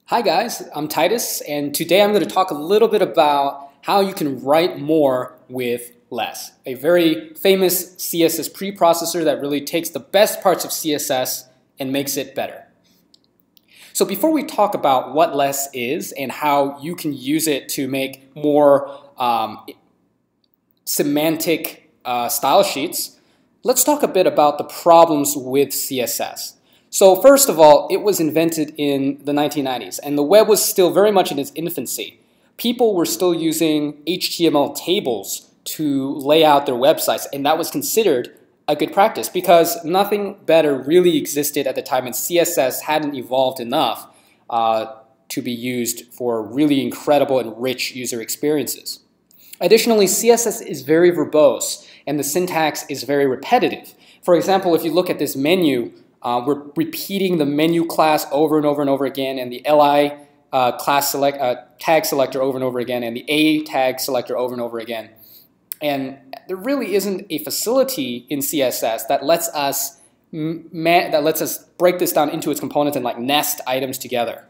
Hi guys, I'm Titus, and today I'm going to talk a little bit about how you can write more with less. A very famous CSS preprocessor that really takes the best parts of CSS and makes it better. So before we talk about what less is and how you can use it to make more semantic style sheets, let's talk a bit about the problems with CSS. So first of all, it was invented in the 1990s, and the web was still very much in its infancy. People were still using HTML tables to lay out their websites, and that was considered a good practice because nothing better really existed at the time, and CSS hadn't evolved enough to be used for really incredible and rich user experiences. Additionally, CSS is very verbose, and the syntax is very repetitive. For example, if you look at this menu, we're repeating the menu class over and over and over again, and the li tag selector over and over again, and the a tag selector over and over again. And there really isn't a facility in CSS that lets us break this down into its components and like nest items together.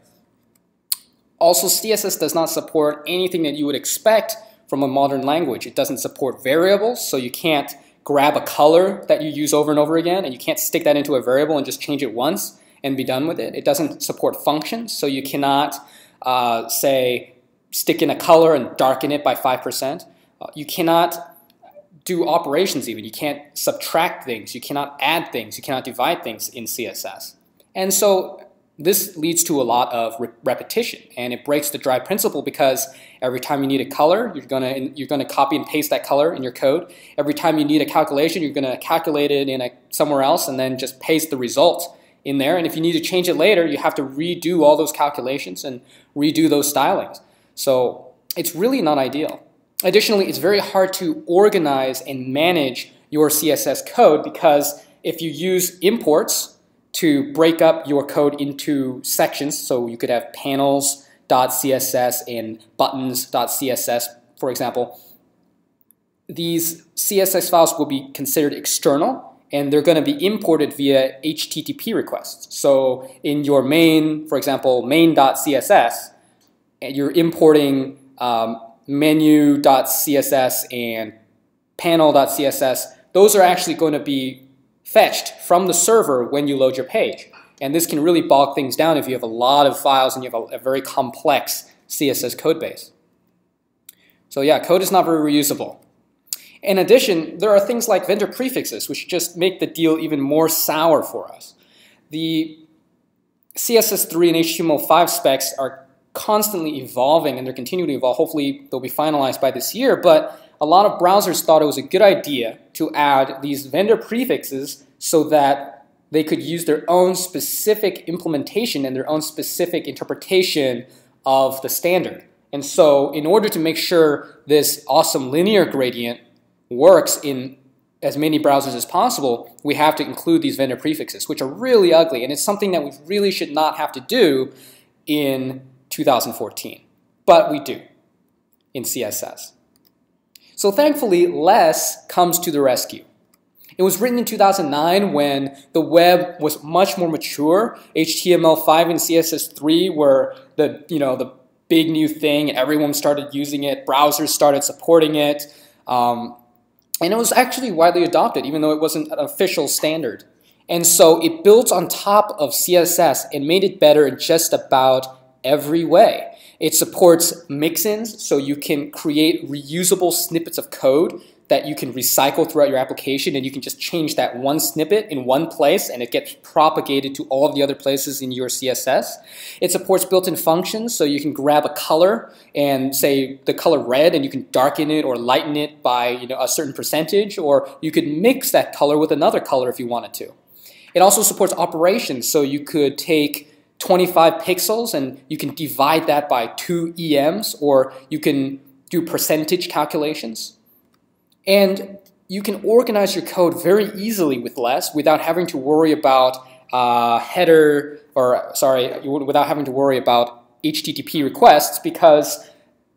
Also, CSS does not support anything that you would expect from a modern language. It doesn't support variables, so you can't grab a color that you use over and over again, and you can't stick that into a variable and just change it once and be done with it. It doesn't support functions, so you cannot, say, stick in a color and darken it by 5%. You cannot do operations even. You can't subtract things. You cannot add things. You cannot divide things in CSS. And so this leads to a lot of repetition, and it breaks the drive principle because every time you need a color, you're gonna copy and paste that color in your code. Every time you need a calculation, you're gonna calculate it in somewhere else and then just paste the result in there. And if you need to change it later, you have to redo all those calculations and redo those stylings. So it's really not ideal. Additionally, it's very hard to organize and manage your CSS code because if you use imports to break up your code into sections, so you could have panels.css and buttons.css, for example. These CSS files will be considered external, and they're going to be imported via HTTP requests. So in your main, for example, main.css, you're importing menu.css and panel.css. Those are actually going to be fetched from the server when you load your page. And this can really bog things down if you have a lot of files and you have a very complex CSS code base. So yeah, code is not very reusable. In addition, there are things like vendor prefixes, which just make the deal even more sour for us. The CSS3 and HTML5 specs are constantly evolving, and they're continuing to evolve. Hopefully they'll be finalized by this year, but a lot of browsers thought it was a good idea to add these vendor prefixes so that they could use their own specific implementation and their own specific interpretation of the standard. And so in order to make sure this awesome linear gradient works in as many browsers as possible, we have to include these vendor prefixes, which are really ugly, and it's something that we really should not have to do in 2014. But we do in CSS. So thankfully, less comes to the rescue. It was written in 2009 when the web was much more mature. HTML5 and CSS3 were the big new thing. Everyone started using it. Browsers started supporting it. And it was actually widely adopted, even though it wasn't an official standard. And so it built on top of CSS and made it better in just about every way. It supports mix-ins, so you can create reusable snippets of code that you can recycle throughout your application, and you can just change that one snippet in one place and it gets propagated to all of the other places in your CSS. It supports built-in functions, so you can grab a color and say the color red, and you can darken it or lighten it by a certain percentage, or you could mix that color with another color if you wanted to. It also supports operations, so you could take 25 pixels and you can divide that by 2 EMs, or you can do percentage calculations. And you can organize your code very easily with less without having to worry about without having to worry about HTTP requests, because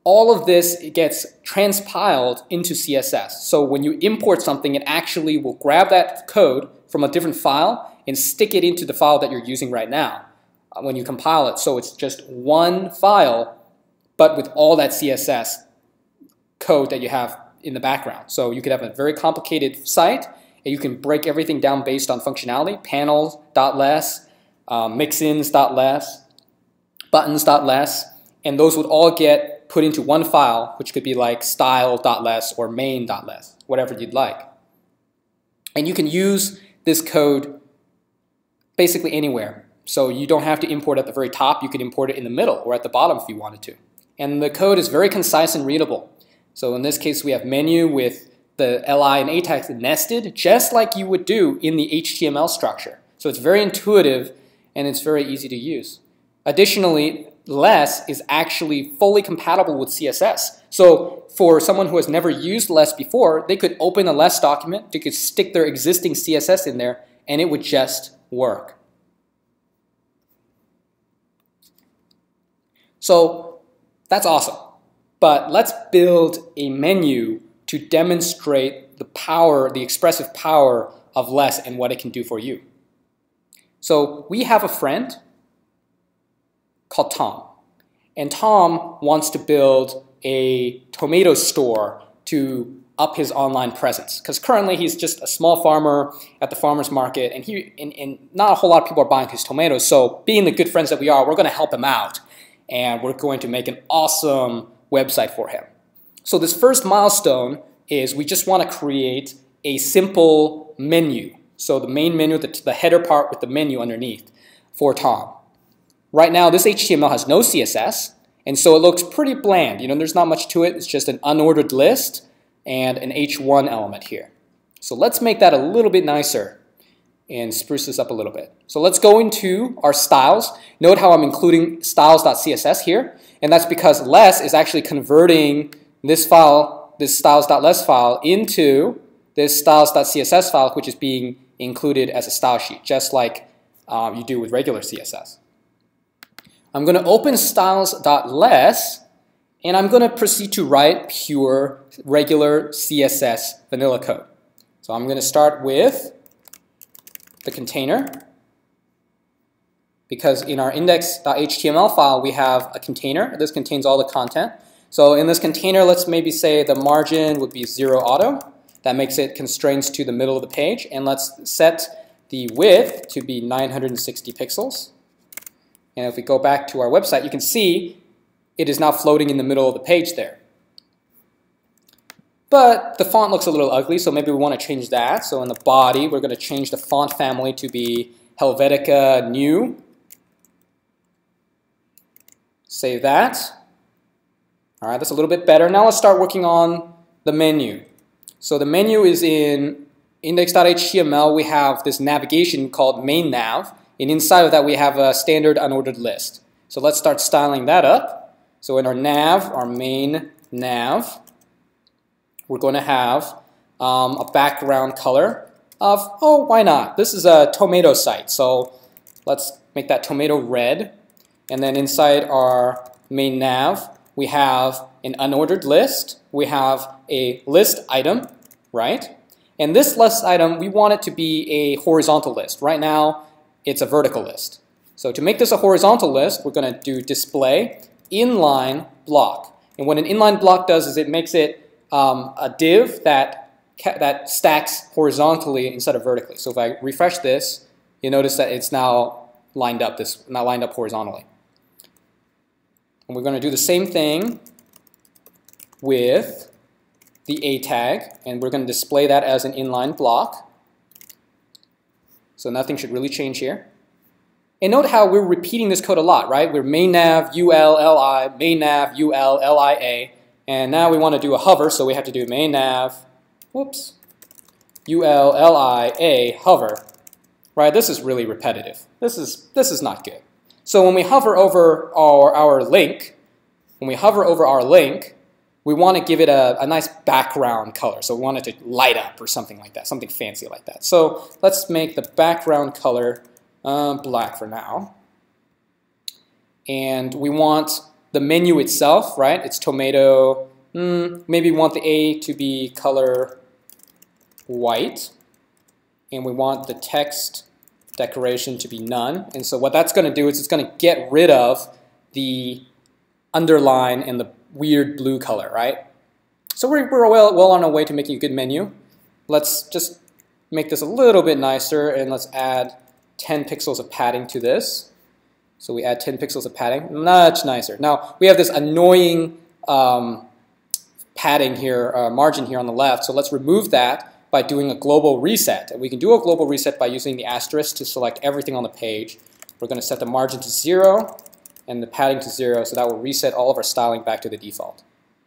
all of this gets transpiled into CSS. So when you import something, it actually will grab that code from a different file and stick it into the file that you're using right now. when you compile it, so it's just one file, but with all that CSS code that you have in the background. So you could have a very complicated site, and you can break everything down based on functionality, panels.less, mixins.less, buttons.less, and those would all get put into one file, which could be like style.less or main.less, whatever you'd like. And you can use this code basically anywhere. So you don't have to import at the very top, you can import it in the middle or at the bottom if you wanted to. And the code is very concise and readable. So in this case we have menu with the li and a tags nested, just like you would do in the HTML structure. So it's very intuitive and it's very easy to use. Additionally, less is actually fully compatible with CSS. So for someone who has never used less before, they could open a less document, they could stick their existing CSS in there, and it would just work. So that's awesome. But let's build a menu to demonstrate the power, the expressive power of less and what it can do for you. So we have a friend called Tom. And Tom wants to build a tomato store to up his online presence. Because currently he's just a small farmer at the farmer's market, and not a whole lot of people are buying his tomatoes. So being the good friends that we are, we're going to help him out. And we're going to make an awesome website for him. So this first milestone is we just want to create a simple menu. So the main menu, the header part with the menu underneath for Tom. Right now, this HTML has no CSS, and so it looks pretty bland. You know, there's not much to it. It's just an unordered list and an H1 element here. So let's make that a little bit nicer and spruce this up a little bit. So let's go into our styles. Note how I'm including styles.css here, and that's because less is actually converting this file, this styles.less file, into this styles.css file, which is being included as a style sheet, just like you do with regular CSS. I'm going to open styles.less, and I'm going to proceed to write pure, regular CSS vanilla code. So I'm going to start with the container, because in our index.html file we have a container. This contains all the content. So in this container, let's maybe say the margin would be 0 auto. That makes it constraints to the middle of the page. And let's set the width to be 960 pixels. And if we go back to our website, you can see it is now floating in the middle of the page there. But the font looks a little ugly, so maybe we want to change that. So in the body, we're going to change the font family to be Helvetica New. Save that. All right, that's a little bit better. Now let's start working on the menu. So the menu is in index.html. We have this navigation called main nav. And inside of that, we have a standard unordered list. So let's start styling that up. So in our nav, our main nav, we're going to have a background color of, oh, why not? This is a tomato site. So let's make that tomato red. And then inside our main nav, we have an unordered list. We have a list item, right? And this list item, we want it to be a horizontal list. Right now, it's a vertical list. So to make this a horizontal list, we're going to do display inline block. And what an inline block does is it makes it a div that stacks horizontally instead of vertically. So if I refresh this, you notice that it's now lined up. Now lined up horizontally. And we're going to do the same thing with the A tag, and we're going to display that as an inline block. So nothing should really change here. And note how we're repeating this code a lot, right? We're main nav ULLI, main nav ULLIA, and now we want to do a hover, so we have to do main nav, whoops, ULLIA hover. Right? This is really repetitive. This is not good. So when we hover over our link, we want to give it a nice background color. So we want it to light up or something like that, something fancy like that. So let's make the background color black for now. And we want the menu itself, right? It's tomato. Maybe we want the A to be color white. And we want the text decoration to be none. And so what that's going to do is it's going to get rid of the underline and the weird blue color, right? So we're well on our way to making a good menu. Let's just make this a little bit nicer, and let's add 10 pixels of padding to this. So we add 10 pixels of padding, much nicer. Now we have this annoying padding here, margin here on the left, so let's remove that by doing a global reset. And we can do a global reset by using the asterisk to select everything on the page. We're going to set the margin to 0 and the padding to 0, so that will reset all of our styling back to the default.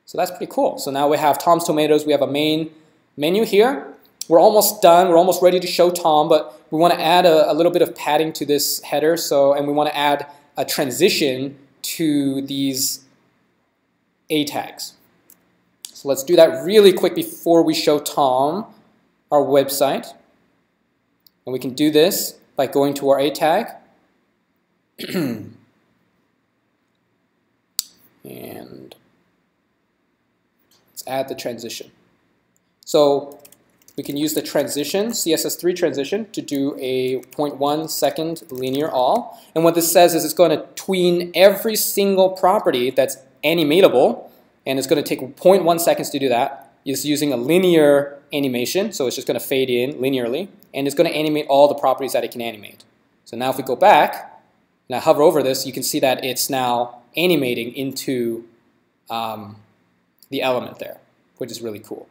So that's pretty cool. So now we have Tom's Tomatoes. We have a main menu here. We're almost done. We're almost ready to show Tom, but we want to add a little bit of padding to this header. And we want to add a transition to these A tags. So let's do that really quick before we show Tom our website. And we can do this by going to our A tag. And let's add the transition. So we can use the transition, CSS3 transition, to do a 0.1 second linear all. And what this says is it's going to tween every single property that's animatable, and it's going to take 0.1 seconds to do that. It's using a linear animation, so it's just going to fade in linearly, and it's going to animate all the properties that it can animate. So now if we go back, and I hover over this, you can see that it's now animating into the element there, which is really cool.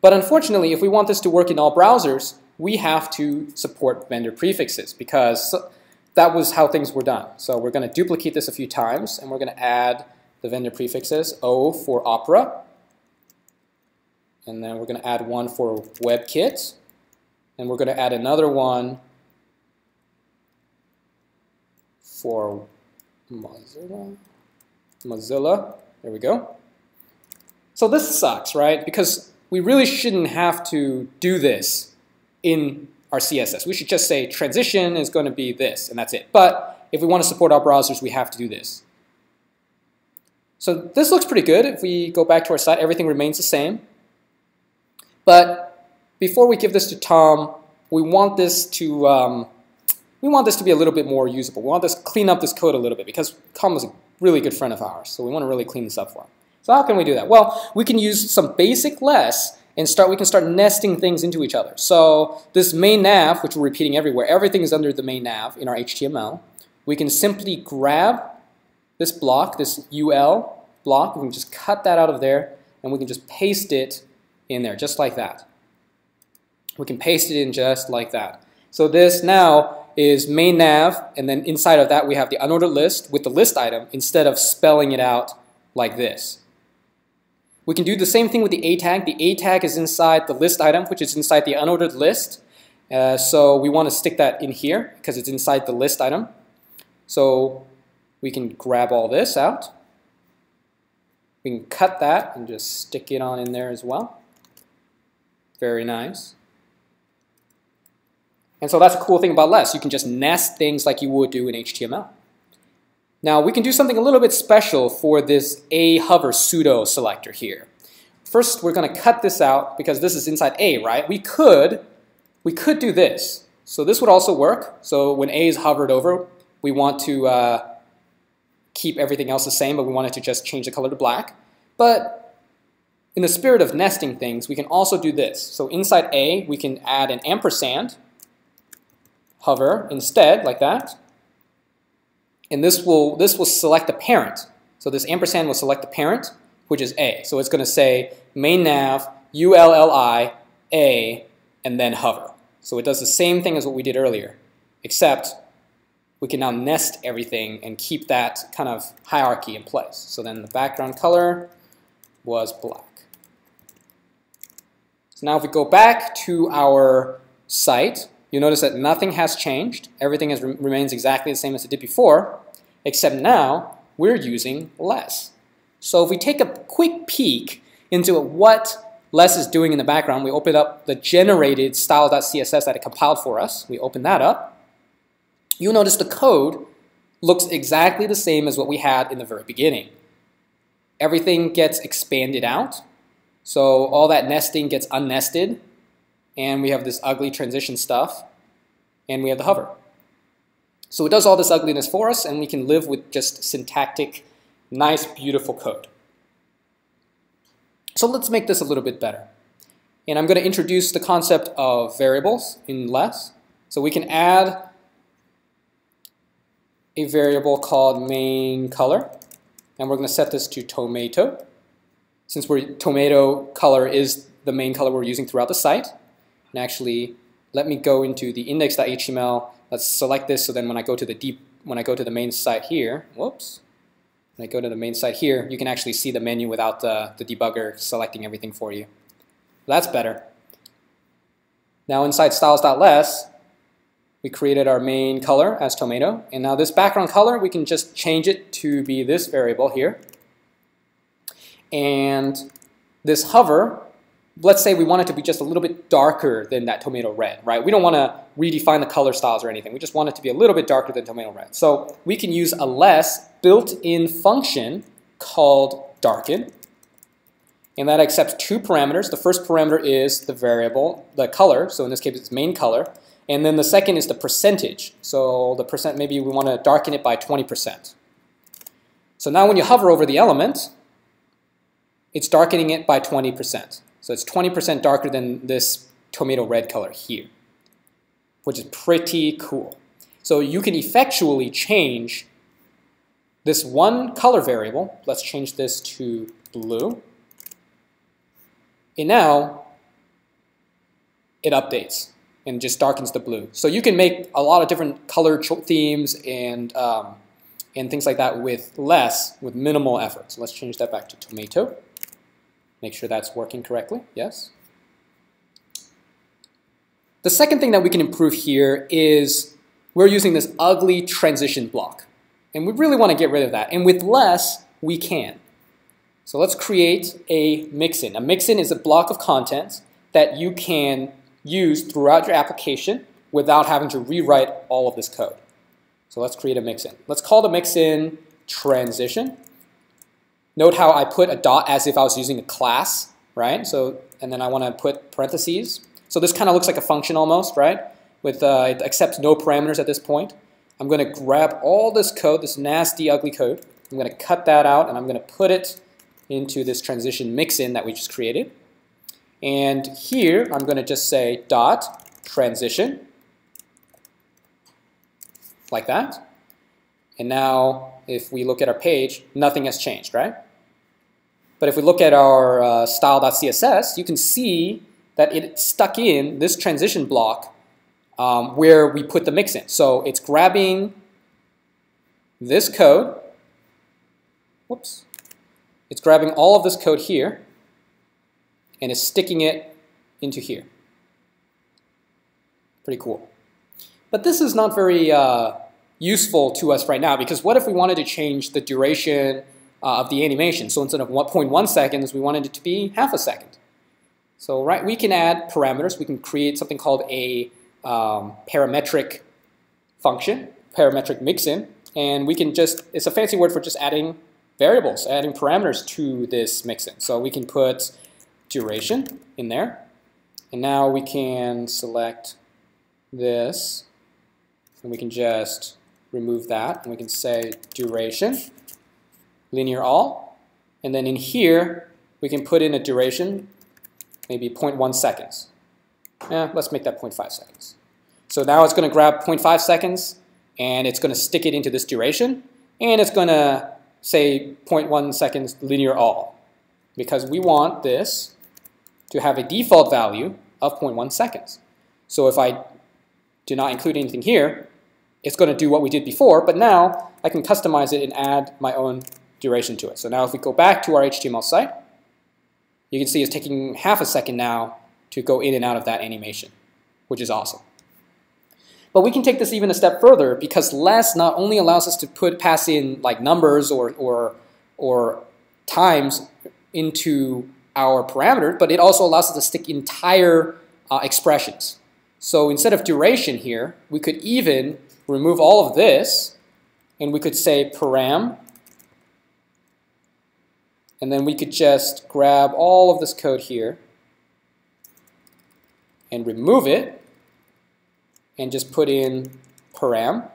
But unfortunately, if we want this to work in all browsers, we have to support vendor prefixes, because that was how things were done. So we're going to duplicate this a few times, and we're going to add the vendor prefixes, O for Opera, and then we're going to add one for WebKit, and we're going to add another one for Mozilla. There we go. So this sucks, right? Because we really shouldn't have to do this in our CSS. We should just say transition is going to be this, and that's it. But if we want to support our browsers, we have to do this. So this looks pretty good. If we go back to our site, everything remains the same. But before we give this to Tom, we want this to be a little bit more usable. We want to clean up this code a little bit, because Tom was a really good friend of ours. So we want to really clean this up for him. So how can we do that? Well, we can use some basic less and we can start nesting things into each other. So this main nav, which we're repeating everywhere, everything is under the main nav in our HTML. We can simply grab this block, this UL block, we can just cut that out of there, and we can just paste it in there, just like that. We can paste it in just like that. So this now is main nav, and then inside of that we have the unordered list with the list item instead of spelling it out like this. We can do the same thing with the A tag. The A tag is inside the list item, which is inside the unordered list. So we want to stick that in here because it's inside the list item. So we can grab all this out. We can cut that and just stick it on in there as well. Very nice. And so that's a cool thing about less. You can just nest things like you would do in HTML. Now we can do something a little bit special for this A hover pseudo selector here. First, we're going to cut this out because this is inside A, right? We could do this. So this would also work. So when A is hovered over, we want to keep everything else the same, but we want it to just change the color to black. But in the spirit of nesting things, we can also do this. So inside A, we can add an ampersand, hover instead, like that. And this will select the parent. So this ampersand will select the parent, which is A. So it's going to say main nav, ULLI, A, and then hover. So it does the same thing as what we did earlier, except we can now nest everything and keep that kind of hierarchy in place. So then the background color was black. So now if we go back to our site, you'll notice that nothing has changed. Everything remains exactly the same as it did before, except now we're using less. So if we take a quick peek into what less is doing in the background, we open up the generated style.css that it compiled for us. We open that up. You'll notice the code looks exactly the same as what we had in the very beginning. Everything gets expanded out. So all that nesting gets unnested. And we have this ugly transition stuff. and we have the hover. So it does all this ugliness for us, and we can live with just syntactic, nice, beautiful code. So let's make this a little bit better. And I'm going to introduce the concept of variables in less. So we can add a variable called main color, and we're going to set this to tomato. Since tomato color is the main color we're using throughout the site. And actually, let me go into the index.html. Let's select this so then when I go to the main site here, whoops. When I go to the main site here, you can actually see the menu without the debugger selecting everything for you. That's better. Now inside styles.less, we created our main color as tomato. And now this background color, we can just change it to be this variable here. And this hover, let's say we want it to be just a little bit darker than that tomato red, right? We don't want to redefine the color styles or anything. We just want it to be a little bit darker than tomato red. So we can use a less built-in function called Darken. And that accepts two parameters. The first parameter is the variable, the color. So in this case, it's main color. And then the second is the percentage. So the percent, maybe we want to darken it by 20%. So now when you hover over the element, it's darkening it by 20%. So it's 20% darker than this tomato red color here, which is pretty cool. So you can effectually change this one color variable. Let's change this to blue. And now it updates and just darkens the blue. So you can make a lot of different color themes and things like that with minimal effort. So let's change that back to tomato. Make sure that's working correctly. Yes. The second thing that we can improve here is we're using this ugly transition block. And we really want to get rid of that. And with less, we can. So let's create a mixin. A mixin is a block of content that you can use throughout your application without having to rewrite all of this code. So let's create a mixin. Let's call the mixin transition. Note how I put a dot as if I was using a class, right? So, and then I want to put parentheses. So this kind of looks like a function almost, right? With it accepts no parameters at this point. I'm going to grab all this code, this nasty, ugly code. I'm going to cut that out, and I'm going to put it into this transition mixin that we just created. And here, I'm going to just say dot transition, like that. And now, if we look at our page, nothing has changed, right? But if we look at our style.css, you can see that it stuck in this transition block where we put the mixin. So it's grabbing this code. Whoops. It's grabbing all of this code here, and it's sticking it into here. Pretty cool. But this is not very useful to us right now, because what if we wanted to change the duration of the animation? So instead of 1.1 seconds, we wanted it to be half a second. So right, we can add parameters. We can create something called a parametric function, parametric mixin, and we can just, it's a fancy word for just adding variables, adding parameters to this mixin. So we can put duration in there, and now we can select this, and we can just remove that, and we can say duration, linear all, and then in here we can put in a duration, maybe 0.1 seconds. Let's make that 0.5 seconds. So now it's going to grab 0.5 seconds, and it's going to stick it into this duration, and it's going to say 0.1 seconds linear all, because we want this to have a default value of 0.1 seconds. So if I do not include anything here, it's going to do what we did before, but now I can customize it and add my own duration to it. So now if we go back to our HTML site, you can see it's taking half a second now to go in and out of that animation, which is awesome. But we can take this even a step further, because less not only allows us to pass in like numbers or times into our parameter, but it also allows us to stick entire expressions. So instead of duration here, we could even remove all of this, and we could say param, and then we could just grab all of this code here and remove it, and just put in param.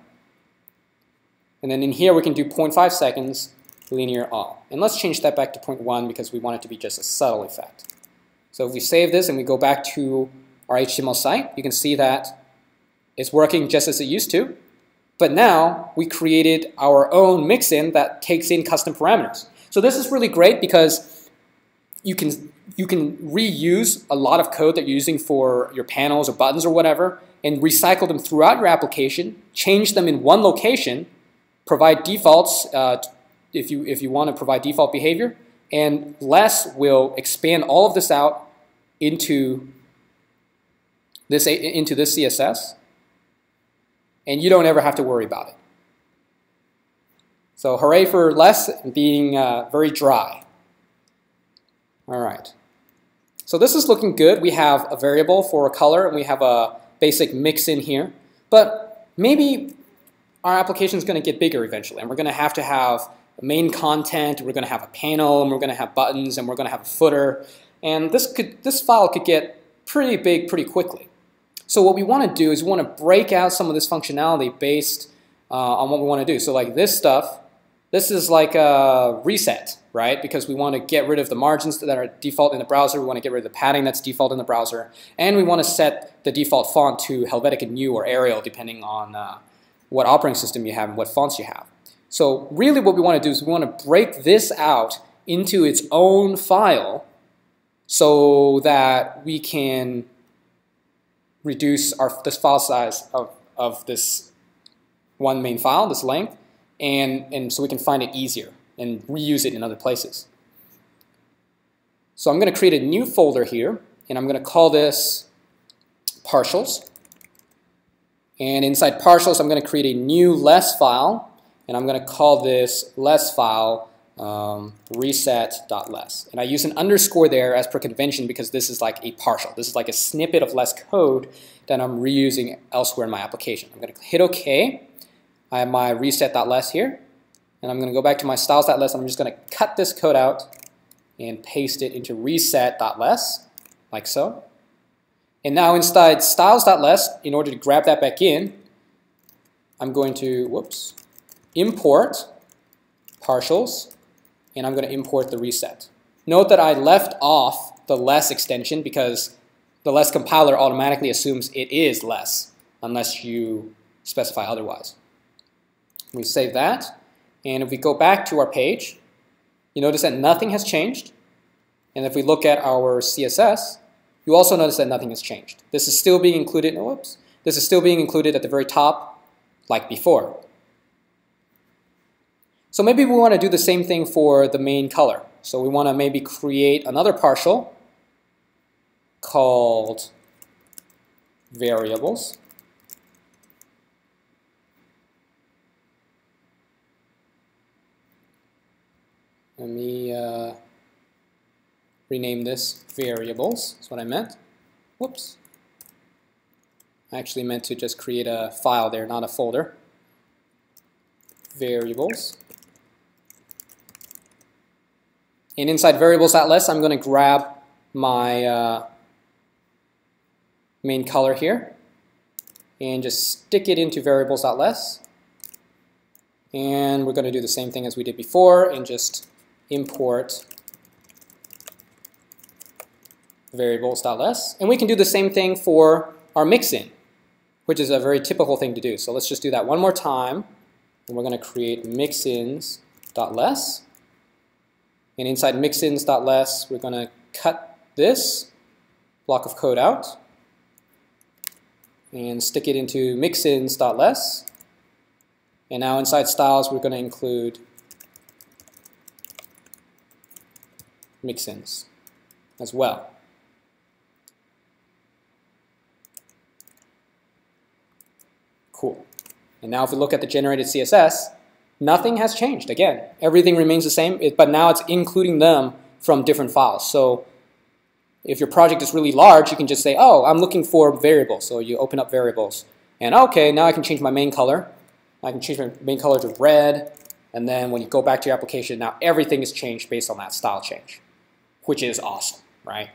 And then in here we can do 0.5 seconds linear all. And let's change that back to 0.1 because we want it to be just a subtle effect. So if we save this and we go back to our HTML site, you can see that it's working just as it used to. But now we created our own mixin that takes in custom parameters. So this is really great because you can reuse a lot of code that you're using for your panels or buttons or whatever and recycle them throughout your application, change them in one location, provide defaults if you want to provide default behavior, and Less will expand all of this out into this CSS, and you don't ever have to worry about it. So hooray for Less being very dry. All right. So this is looking good. We have a variable for a color, and we have a basic mix in here. But maybe our application is going to get bigger eventually, and we're going to have main content, we're going to have a panel, and we're going to have buttons, and we're going to have a footer. And this file could get pretty big pretty quickly. So what we want to do is we want to break out some of this functionality based on what we want to do. So like this stuff, this is like a reset, right? Because we want to get rid of the margins that are default in the browser, we want to get rid of the padding that's default in the browser, and we want to set the default font to Helvetica Neue or Arial depending on what operating system you have and what fonts you have. So really what we want to do is we want to break this out into its own file so that we can reduce this file size of this one main file, this length, and so we can find it easier and reuse it in other places. So I'm going to create a new folder here, and I'm going to call this partials. And inside partials, I'm going to create a new less file, and I'm going to call this less file reset.less. And I use an underscore there as per convention because this is like a partial. This is like a snippet of less code that I'm reusing elsewhere in my application. I'm going to hit OK. I have my reset.less here. And I'm going to go back to my styles.less. I'm just going to cut this code out and paste it into reset.less, like so. And now inside styles.less, in order to grab that back in, I'm going to, import partials, and I'm going to import the reset. Note that I left off the less extension because the less compiler automatically assumes it is less unless you specify otherwise. We save that, and if we go back to our page, you notice that nothing has changed. And if we look at our CSS, you also notice that nothing has changed. This is still being included, this is still being included at the very top like before. So maybe we want to do the same thing for the main color. So we want to maybe create another partial called variables. Let me rename this variables. That's what I meant. Whoops. I actually meant to just create a file there, not a folder. Variables. And inside variables.less, I'm going to grab my main color here and just stick it into variables.less. And we're going to do the same thing as we did before and just import variables.less. And we can do the same thing for our mixin, which is a very typical thing to do. So let's just do that one more time. And we're going to create mixins.less. And inside mixins.less, we're going to cut this block of code out and stick it into mixins.less. And now inside styles, we're going to include mixins as well. Cool. And now if we look at the generated CSS, nothing has changed. Again, everything remains the same, but now it's including them from different files. So if your project is really large, you can just say, oh, I'm looking for variables. So you open up variables. And okay, now I can change my main color. I can change my main color to red. And then when you go back to your application, now everything is changed based on that style change, which is awesome, right?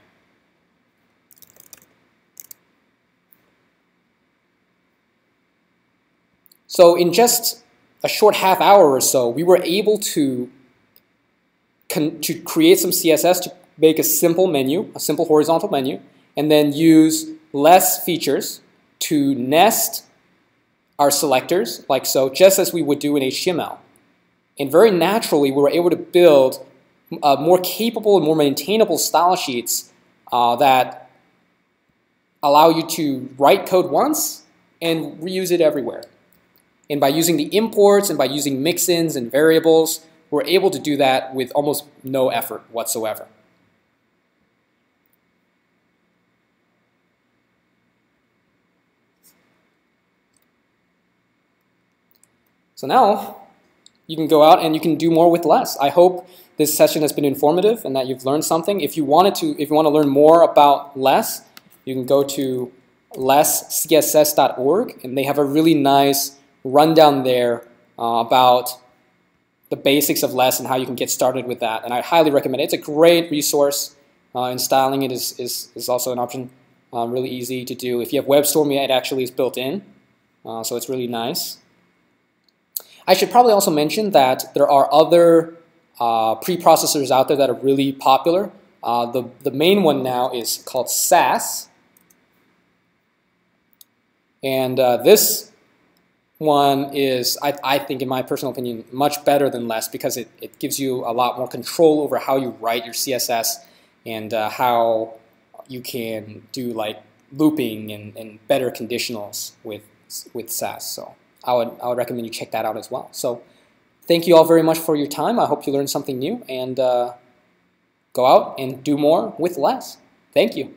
So in just a short half hour or so, we were able to create some CSS to make a simple menu, a simple horizontal menu, and then use less features to nest our selectors, like so, just as we would do in HTML. And very naturally, we were able to build more capable and more maintainable style sheets that allow you to write code once and reuse it everywhere. And by using the imports and by using mix-ins and variables, we're able to do that with almost no effort whatsoever. So now you can go out and you can do more with less. I hope this session has been informative and that you've learned something. If you want to learn more about less, you can go to lesscss.org, and they have a really nice rundown there about the basics of less and how you can get started with that. And I highly recommend it. It's a great resource, and styling it is also an option. Really easy to do. If you have WebStorm, it actually is built in, so it's really nice. I should probably also mention that there are other preprocessors out there that are really popular. The main one now is called SAS. And this one is, I think, in my personal opinion, much better than less because it gives you a lot more control over how you write your CSS and how you can do like looping and better conditionals with SAS. So I would recommend you check that out as well. So thank you all very much for your time. I hope you learned something new, and go out and do more with less. Thank you.